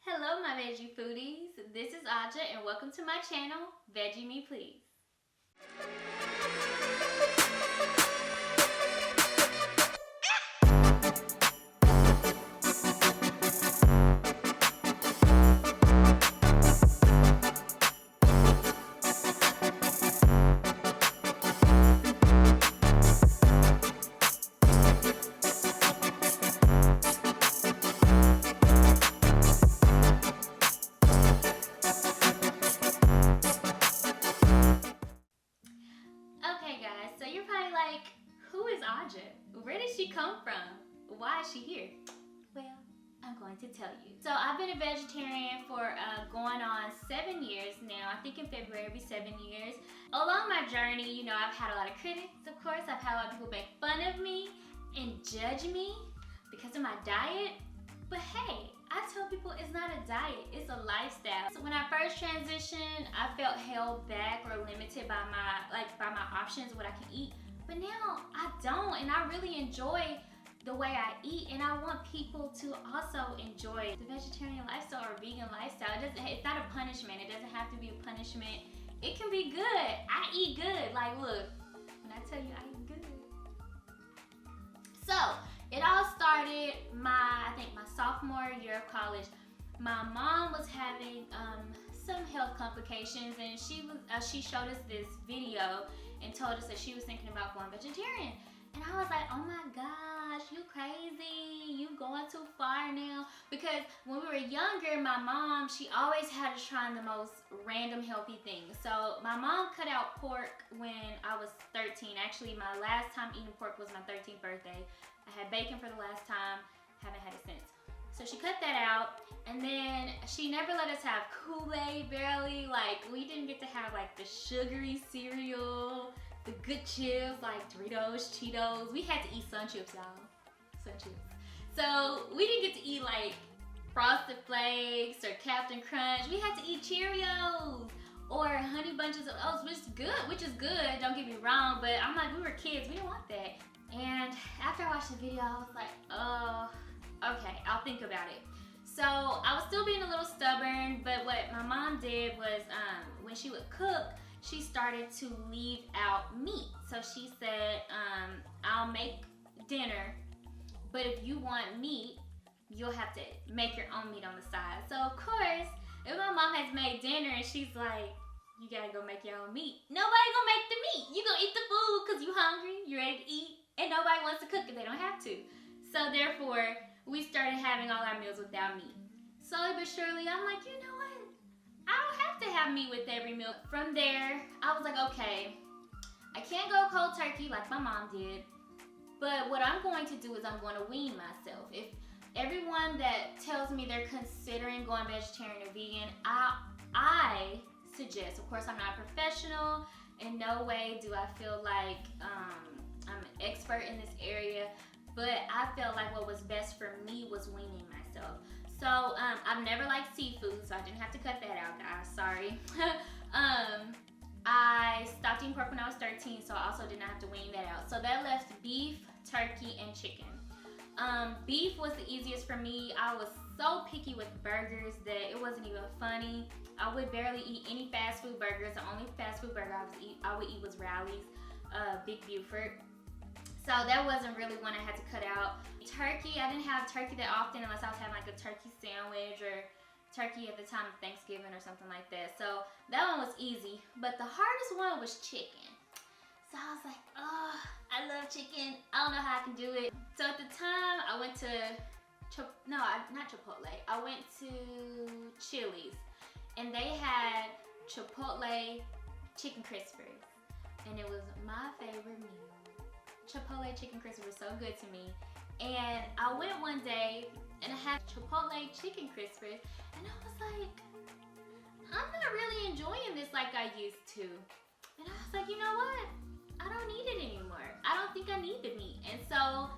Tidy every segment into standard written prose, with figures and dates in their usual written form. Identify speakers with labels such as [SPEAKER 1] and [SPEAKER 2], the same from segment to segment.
[SPEAKER 1] Hello my veggie foodies, this is Aja and welcome to my channel, Veggie Me Please. Okay guys, so you're probably like, who is Aja? Where did she come from? Why is she here? Well, I'm going to tell you. So I've been a vegetarian for going on 7 years now. I think in February it'll be 7 years. Along my journey, you know, I've had a lot of critics, of course. I've had a lot of people make fun of me and judge me because of my diet. But hey, I tell people it's not a diet, it's a lifestyle. So when I first transitioned, I felt held back or limited by my options, what I can eat. But now I don't, and I really enjoy the way I eat, and I want people to also enjoy the vegetarian lifestyle or vegan lifestyle. It's not a punishment. It doesn't have to be a punishment. It can be good. I eat good. Like, look, when I tell you I eat good. So it all started I think my sophomore year of college. My mom was having some health complications, and she showed us this video and told us that she was thinking about going vegetarian. And I was like, oh my gosh, you crazy, you going too far now. Because when we were younger, my mom, she always had us trying the most random healthy things. So my mom cut out pork when I was 13. Actually, my last time eating pork was my 13th birthday. I had bacon for the last time, haven't had it since. So she cut that out, and then she never let us have Kool-Aid, barely. Like, we didn't get to have like the sugary cereal, the good chips like Doritos, Cheetos. We had to eat Sun Chips, y'all. Sun Chips. So we didn't get to eat like Frosted Flakes or Captain Crunch. We had to eat Cheerios or Honey Bunches of Oats, which is good, don't get me wrong, but I'm like, we were kids, we didn't want that. And after I watched the video, I was like, oh, okay, I'll think about it. So I was still being a little stubborn, but what my mom did was when she would cook, she started to leave out meat. So she said, I'll make dinner, but if you want meat, you'll have to make your own meat on the side. So of course, if my mom has made dinner and she's like, you gotta go make your own meat, nobody gonna make the meat. You gonna eat the food because you hungry, you ready to eat, and nobody wants to cook if they don't have to. So therefore, we started having all our meals without meat. Slowly but surely, I'm like, you know what? I don't have to have meat with every meal. From there, I was like, okay, I can't go cold turkey like my mom did, but what I'm going to do is I'm going to wean myself. If everyone that tells me they're considering going vegetarian or vegan, I suggest, of course I'm not a professional, in no way do I feel like I'm an expert in this area, but I felt like what was best for me was weaning myself. So I've never liked seafood, so I didn't have to cut that out, guys, sorry. I stopped eating pork when I was 13, so I also did not have to wean that out. So that left beef, turkey, and chicken. Beef was the easiest for me. I was so picky with burgers that it wasn't even funny. I would barely eat any fast food burgers. The only fast food burger I would eat was Rally's, Big Buford. So that wasn't really one I had to cut out. Turkey, I didn't have turkey that often unless I was having like a turkey sandwich or turkey at the time of Thanksgiving or something like that. So that one was easy, but the hardest one was chicken. So I was like, oh, I love chicken. I don't know how I can do it. So at the time, I went to, not Chipotle. I went to Chili's, and they had Chipotle chicken crispers, and it was my favorite meal. Chipotle chicken crispers were so good to me. And I went one day and I had Chipotle chicken crispers, and I was like, I'm not really enjoying this like I used to. And I was like, you know what? I don't need it anymore. I don't think I need the meat. And so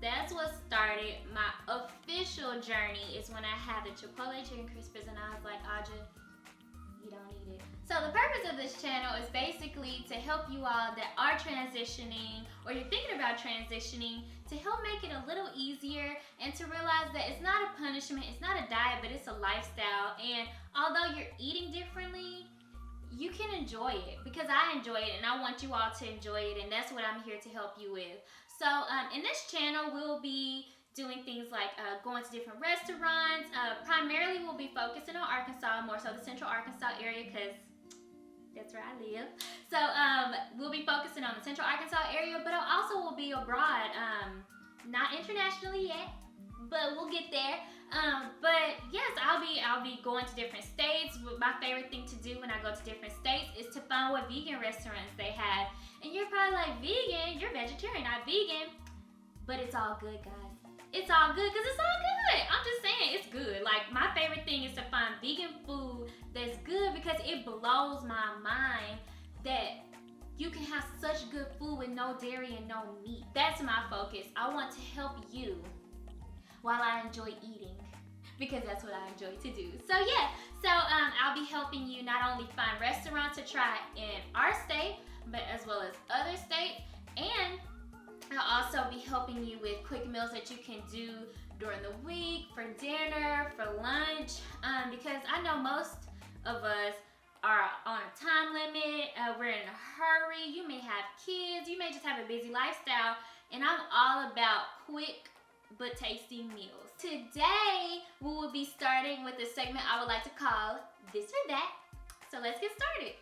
[SPEAKER 1] that's what started my official journey, is when I had the Chipotle chicken crispers, and I was like, Aja, you don't need it. So the purpose of this channel is basically to help you all that are transitioning or you're thinking about transitioning, to help make it a little easier and to realize that it's not a punishment, it's not a diet, but it's a lifestyle. And although you're eating differently, you can enjoy it, because I enjoy it and I want you all to enjoy it, and that's what I'm here to help you with. So in this channel, we'll be doing things like going to different restaurants. Primarily we'll be focusing on Arkansas, more so the central Arkansas area, because that's where I live. So we'll be focusing on the central Arkansas area, but I also will be abroad. Not internationally yet, but we'll get there. But yes, I'll be going to different states. My favorite thing to do when I go to different states is to find what vegan restaurants they have. And you're probably like, vegan? You're vegetarian, not vegan. But it's all good, guys. It's all good, because it's all good. I'm just saying, it's good. Like, my favorite thing is to find vegan food that's good, because it blows my mind that you can have such good food with no dairy and no meat. That's my focus. I want to help you while I enjoy eating, because that's what I enjoy to do. So yeah, I'll be helping you not only find restaurants to try in our state, but as well as other states, and I'll also be helping you with quick meals that you can do during the week, for dinner, for lunch, because I know most of us are on a time limit, we're in a hurry, you may have kids, you may just have a busy lifestyle, and I'm all about quick but tasty meals. Today, we will be starting with a segment I would like to call This or That. So let's get started.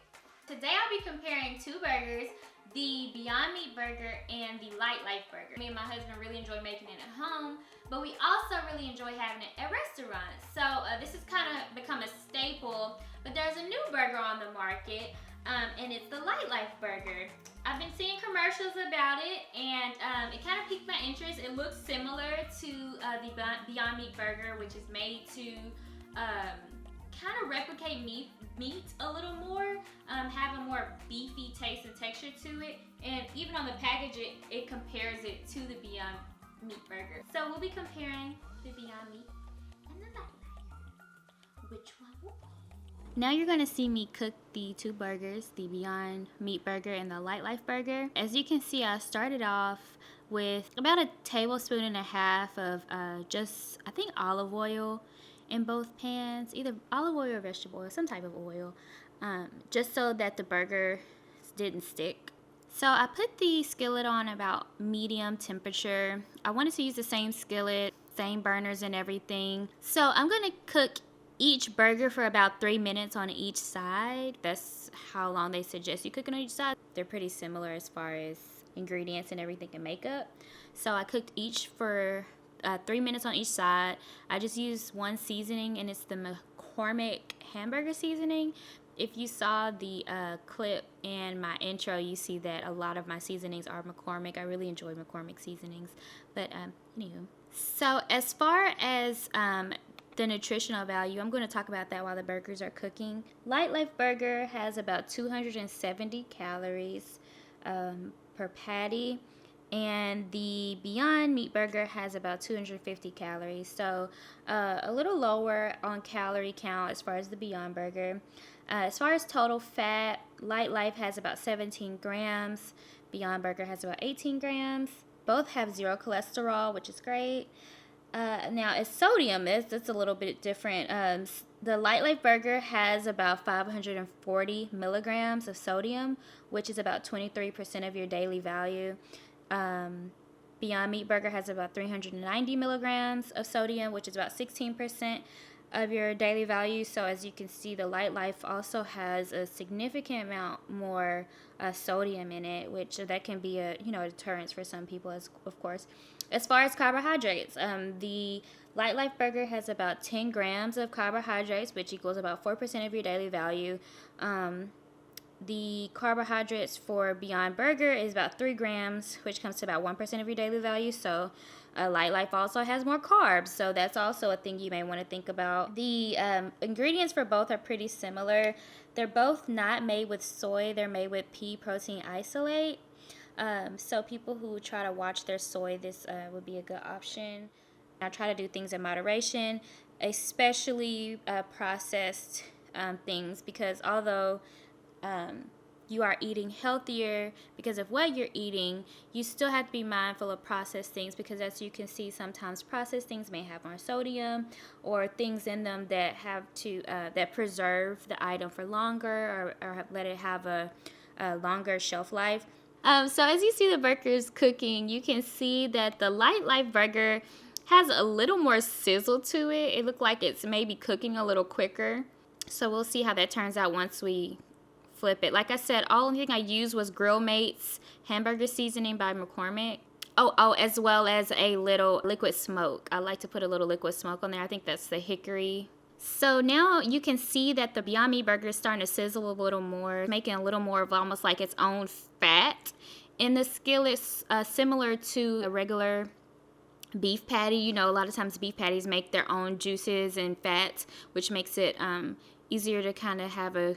[SPEAKER 1] Today I'll be comparing two burgers, the Beyond Meat burger and the LightLife burger. Me and my husband really enjoy making it at home, but we also really enjoy having it at restaurants. So this has kind of become a staple, but there's a new burger on the market, and it's the LightLife burger. I've been seeing commercials about it, and it kind of piqued my interest. It looks similar to the Beyond Meat burger, which is made to kind of replicate meat a little more, have a more beefy taste and texture to it, and even on the package it compares it to the Beyond Meat burger. So we'll be comparing the Beyond Meat and the LightLife. Which one will be? Now you're going to see me cook the two burgers, the Beyond Meat burger and the LightLife burger. As you can see, I started off with about a tablespoon and a half of just, I think, olive oil in both pans, either olive oil or vegetable oil, some type of oil, just so that the burger didn't stick. So I put the skillet on about medium temperature. I wanted to use the same skillet, same burners and everything. So I'm gonna cook each burger for about 3 minutes on each side. That's how long they suggest you cooking on each side. They're pretty similar as far as ingredients and everything and makeup. So I cooked each for 3 minutes on each side. I just used one seasoning, and it's the McCormick hamburger seasoning. If you saw the clip in my intro, you see that a lot of my seasonings are McCormick. I really enjoy McCormick seasonings. But anywho, so as far as the nutritional value, I'm going to talk about that while the burgers are cooking. LightLife burger has about 270 calories per patty, and the Beyond Meat burger has about 250 calories, so a little lower on calorie count as far as the Beyond burger. As far as total fat, LightLife has about 17 grams, Beyond burger has about 18 grams. Both have 0 cholesterol, which is great. Now, as sodium, that's a little bit different. The LightLife burger has about 540 milligrams of sodium, which is about 23% of your daily value. Beyond Meat burger has about 390 milligrams of sodium, which is about 16% of your daily value. So as you can see, the LightLife also has a significant amount more sodium in it, which that can be a deterrence for some people, of course. As far as carbohydrates, the LightLife burger has about 10 grams of carbohydrates, which equals about 4% of your daily value. The carbohydrates for Beyond burger is about 3 grams, which comes to about 1% of your daily value. So LightLife also has more carbs, so that's also a thing you may want to think about. The ingredients for both are pretty similar. They're both not made with soy, they're made with pea protein isolate. So people who try to watch their soy, this would be a good option. I try to do things in moderation, especially processed things, because although you are eating healthier because of what you're eating, you still have to be mindful of processed things, because as you can see, sometimes processed things may have more sodium or things in them that have to that preserve the item for longer, or let it have a longer shelf life. So as you see the burgers cooking, you can see that the LightLife burger has a little more sizzle to it. It looked like it's maybe cooking a little quicker. So we'll see how that turns out once we flip it. Like I said, all the thing I used was Grill Mates hamburger seasoning by McCormick. Oh, as well as a little liquid smoke. I like to put a little liquid smoke on there. I think that's the hickory. So now you can see that the Beyond Meat burger is starting to sizzle a little more, making a little more of almost like its own fat in the skillet, similar to a regular beef patty. You know, a lot of times beef patties make their own juices and fats, which makes it easier to kind of have a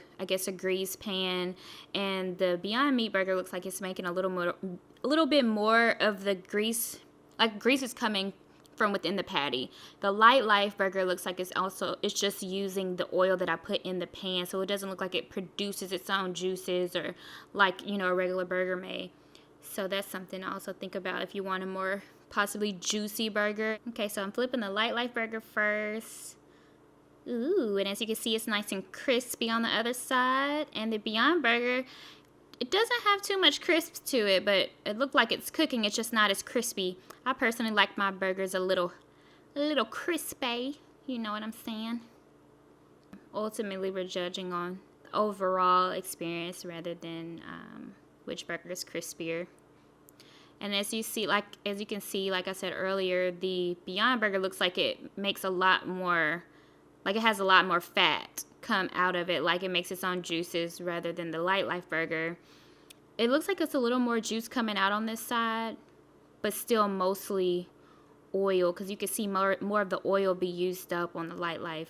[SPEAKER 1] grease pan. And the Beyond Meat burger looks like it's making a little bit more of the grease, like grease is coming from within the patty. The LightLife burger looks like it's just using the oil that I put in the pan, so it doesn't look like it produces its own juices, or like, you know, a regular burger may. So that's something to also think about if you want a more possibly juicy burger. Okay, so I'm flipping the LightLife burger first. Ooh, and as you can see, it's nice and crispy on the other side. And the Beyond burger, it doesn't have too much crisp to it, but it looked like it's cooking. It's just not as crispy. I personally like my burgers a little crispy. You know what I'm saying? Ultimately, we're judging on the overall experience rather than which burger is crispier. And as you can see, like I said earlier, the Beyond burger looks like it makes a lot more, like it has a lot more fat come out of it, like it makes its own juices, rather than the LightLife burger. It looks like it's a little more juice coming out on this side, but still mostly oil, because you can see more of the oil be used up on the LightLife.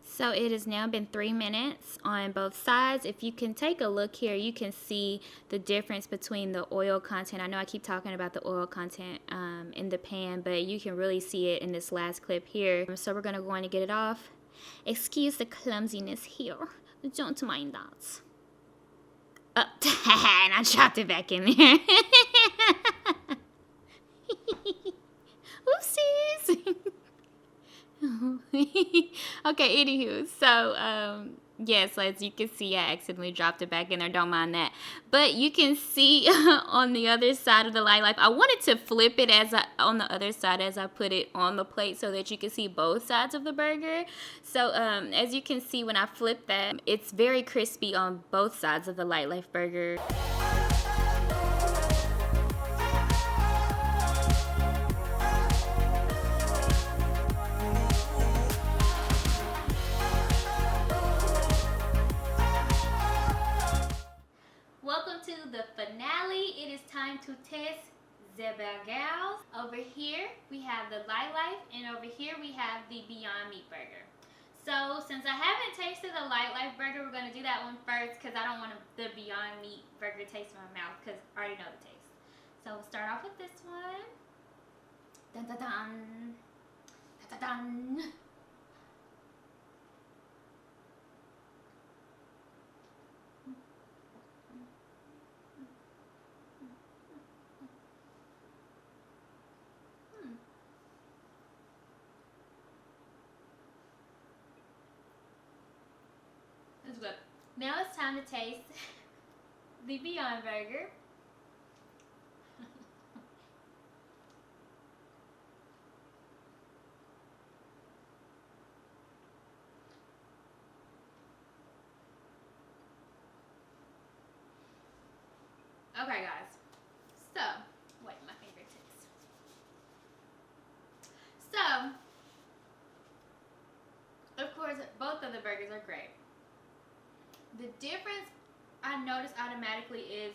[SPEAKER 1] So it has now been 3 minutes on both sides. If you can take a look here, you can see the difference between the oil content. I know I keep talking about the oil content in the pan, but you can really see it in this last clip here. So we're going to go on and get it off. Excuse the clumsiness here. Don't mind that. And I dropped it back in there. Oopsies. Okay, anywho, so yes, as you can see, I accidentally dropped it back in there. Don't mind that. But you can see on the other side of the LightLife, I wanted to flip it on the other side as I put it on the plate, so that you can see both sides of the burger. So as you can see, when I flip that, it's very crispy on both sides of the LightLife burger. Welcome to the finale. It is time to test the burgers. Over here we have the LightLife, and over here we have the Beyond Meat burger. So since I haven't tasted the LightLife burger, we're going to do that one first, because I don't want the Beyond Meat burger taste in my mouth, because I already know the taste. So we'll start off with this one. Dun dun dun. Dun dun dun. It's good. Now it's time to taste the Beyond burger. Okay, guys. So, wait, my fingertips. So, of course, both of the burgers are great. The difference I notice automatically is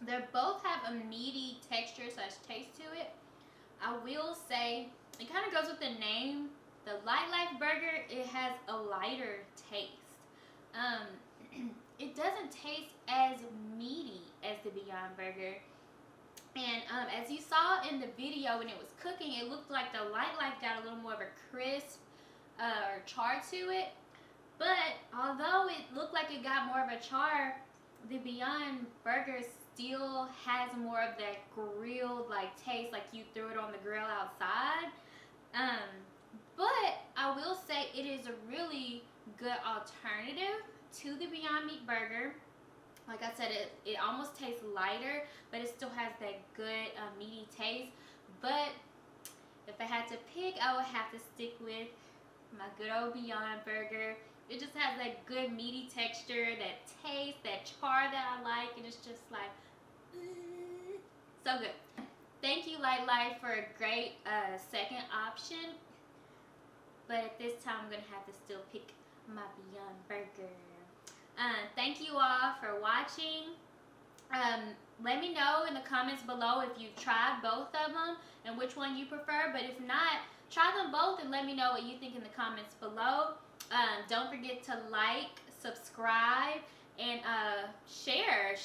[SPEAKER 1] they both have a meaty texture / taste to it. I will say, it kind of goes with the name. The LightLife burger, it has a lighter taste. It doesn't taste as meaty as the Beyond burger. And as you saw in the video when it was cooking, it looked like the LightLife got a little more of a crisp or char to it. But although it looked like it got more of a char, the Beyond Burger still has more of that grilled like taste, like you threw it on the grill outside. Um, but I will say it is a really good alternative to the Beyond Meat Burger. Like I said, it almost tastes lighter, but it still has that good meaty taste. But if I had to pick, I would have to stick with my good old Beyond Burger. It just has that good meaty texture, that taste, that char that I like, and it's just like, so good. Thank you, LightLife, for a great second option. But at this time, I'm going to have to still pick my Beyond Burger. Thank you all for watching. Let me know in the comments below if you've tried both of them and which one you prefer. But if not, try them both and let me know what you think in the comments below. Don't forget to like, subscribe, and share,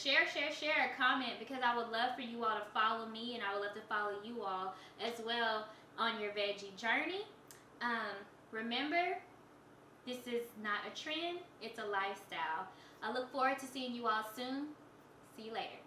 [SPEAKER 1] comment, because I would love for you all to follow me, and I would love to follow you all as well on your veggie journey. Remember, this is not a trend, it's a lifestyle. I look forward to seeing you all soon. See you later.